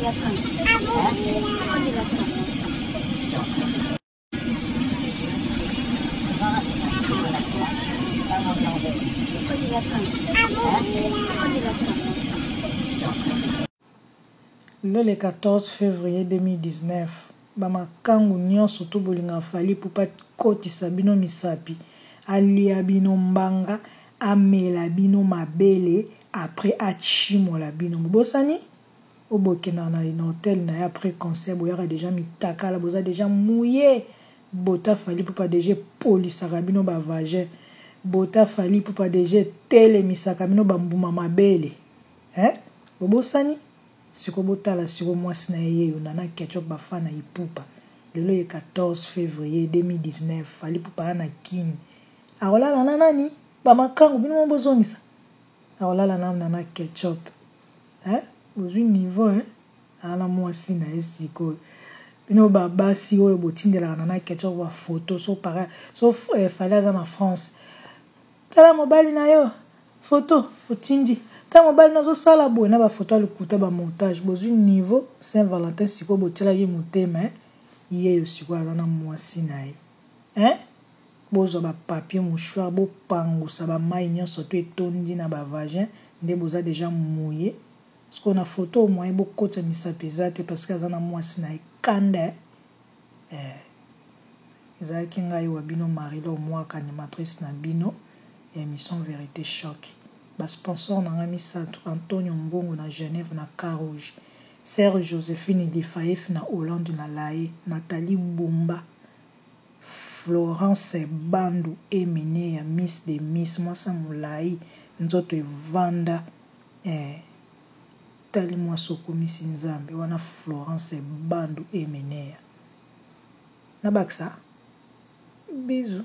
Le 14 février 2019, bamakangu nyonso to bolinga fali pour pas kotisa bino misapi, alia bino mbanga, amela bino mabele, après achimola bino bosani obokena na un hôtel na après concert boyaka déjà mitakala boza déjà mouillé bota fali pour pas déjà polisaka bino ba vagin bota fali pour pas déjà telemisaka bino bambuma mabele bosani siko botala siko mwasi na ye yo nana ketchup bafana ipupa lelo ye 14 février 2019 fali pupa na kini akolala na nani bamakangu bino bozongisa akolala na nana ketchup bozwi niveau ana mwasi na ye siko bino babasi oyo botindelaka nana ketchup ba photo so para so fali aza na France tala mobali na yo photo otindi ta mobali nazo sala boye na ba photo alikuta ba montage bozwi niveau Saint-Valentin siko botela ye motema ye yo siko aza na mwasi na ye bozo ba papier mouchoir bo pangusa ba mai nyonso to etondi na ba vagin nde boza déjà mouillé siko na photo au moins bokota misapeza te parce que aza na mwasi na ye kanda ezalaki ngai wa bino Marilo mwaka animatrice na bino ya émission Vérité Choc. Sponsor na ngami Sato Antonio Mbongo na Genève na Carouge, Serge Joséphine Difaïf na Hollande na Laye, Nathalie Bumba, Florence Bandu Emene ya Miss de Miss Mwasa Moulaï nzoto evanda tali mwasoko Miss Nzambe wana Florence Bandu Emene na baksa bisous.